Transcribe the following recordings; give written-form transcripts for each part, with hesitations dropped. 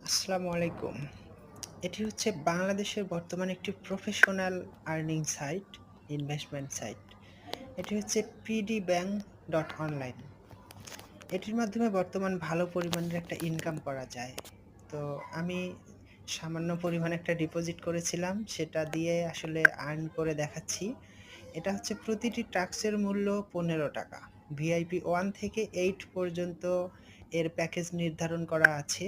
আসসালামু আলাইকুম। এটি হচ্ছে বাংলাদেশের বর্তমানে একটি professional earning site, investment site. এটি হচ্ছে pdbank.online। এটির মাধ্যমে বর্তমান ভালো পরিমাণের একটা ইনকাম করা যায়। তো আমি সামান্য পরিমাণে একটা ডিপোজিট করেছিলাম, সেটা দিয়ে আসলে আর্ন করে দেখাচ্ছি। এটা হচ্ছে প্রতিটি টাস্কের মূল্য ৳১৫। ভিআইপি 1 থেকে 8 পর্যন্ত এর প্যাকেজ নির্ধারণ করা আছে।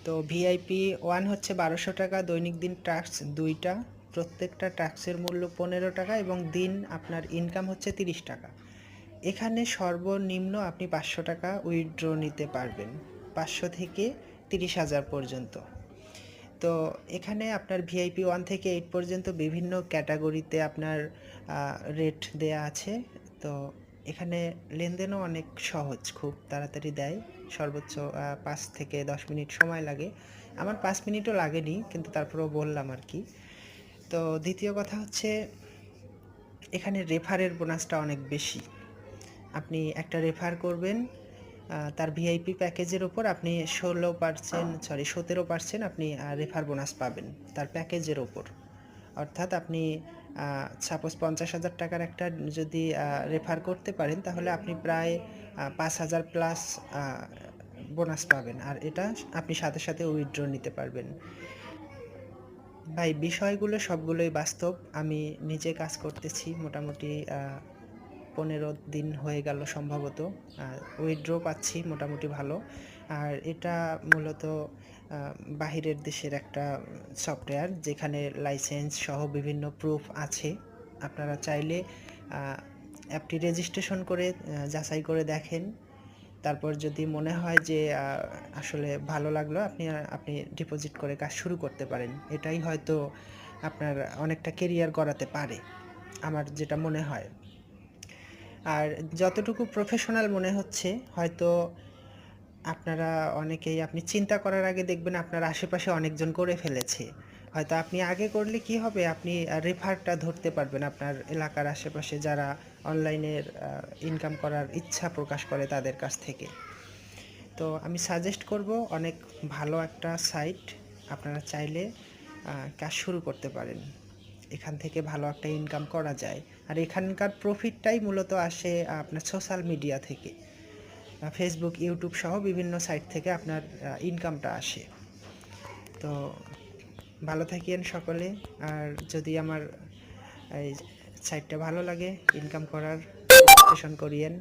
তো ভিআইপি 1 হচ্ছে ৳১২০০, দৈনিক দিন টাস্ক ২ টা। প্রত্যেকটা টাস্কের মূল্য ৳১৫ এবং দিন আপনার ইনকাম হচ্ছে ৳৩০। এখানে সর্বনিম্ন আপনি ৳৫০০ উইথড্র নিতে পারবেন। ৫০০ থেকে ৩০,০০০ পর্যন্ত। তো এখানে আপনার ভিআইপি 1 থেকে 8 পর্যন্ত বিভিন্ন ক্যাটাগরিতে আপনার রেট দেয়া আছে। তো এখানে লেনদেনও অনেক সহজ, খুব তাড়াতাড়ি দেয়। সর্বোচ্চ ৫ থেকে ১০ মিনিট সময় লাগে। আমার ৫ মিনিটও লাগেনি, কিন্তু তারপরেও বললাম আর কি। তো দ্বিতীয় কথা হচ্ছে, এখানে রেফারের বোনাসটা অনেক বেশি। আপনি একটা রেফার করবেন, তার ভিআইপি প্যাকেজের উপর আপনি 17% আপনি রেফার বোনাস পাবেন তার প্যাকেজের ওপর। অর্থাৎ আপনি সাপোজ ৳৫০,০০০ একটা যদি রেফার করতে পারেন, তাহলে আপনি প্রায় ৫,০০০ প্লাস বোনাস পাবেন। আর এটা আপনি সাথে সাথে উইথড্র নিতে পারবেন। ভাই, বিষয়গুলো সবগুলোই বাস্তব। আমি নিজে কাজ করতেছি মোটামুটি ১৫ দিন হয়ে গেল সম্ভবত। উইথড্র পাচ্ছি মোটামুটি ভালো। আর এটা মূলত বাহিরের দেশের একটা সফটওয়্যার, যেখানে লাইসেন্স সহ বিভিন্ন প্রুফ আছে। আপনারা চাইলে অ্যাপটি রেজিস্ট্রেশন করে যাচাই করে দেখেন। তারপর যদি মনে হয় যে আসলে ভালো লাগলো, আপনি ডিপোজিট করে কাজ শুরু করতে পারেন। এটাই হয়তো আপনার অনেকটা কেরিয়ার গড়াতে পারে, আমার যেটা মনে হয়। আর যতটুকু প্রফেশনাল মনে হচ্ছে, হয়তো আপনারা অনেকেই আপনি চিন্তা করার আগে দেখবেন আপনার আশেপাশে অনেকজন করে ফেলেছে। হয়তো আপনি আগে করলে কি হবে, আপনি রেফারটা ধরতে পারবেন আপনার এলাকার আশেপাশে যারা অনলাইনের ইনকাম করার ইচ্ছা প্রকাশ করে তাদের কাছ থেকে। তো আমি সাজেস্ট করব, অনেক ভালো একটা সাইট। আপনারা চাইলে কাজ শুরু করতে পারেন। এখান থেকে ভালো একটা ইনকাম করা যায়। আর এখানকার প্রফিটটাই মূলত আসে আপনার সোশ্যাল মিডিয়া থেকে। ফেসবুক, ইউটিউব সহ বিভিন্ন সাইট থেকে আপনার ইনকামটা আসে। তো ভালো থাকেন সকলে। আর যদি আমার এই সাইটটা ভালো লাগে ইনকাম করার, রেজিস্ট্রেশন করিয়েন।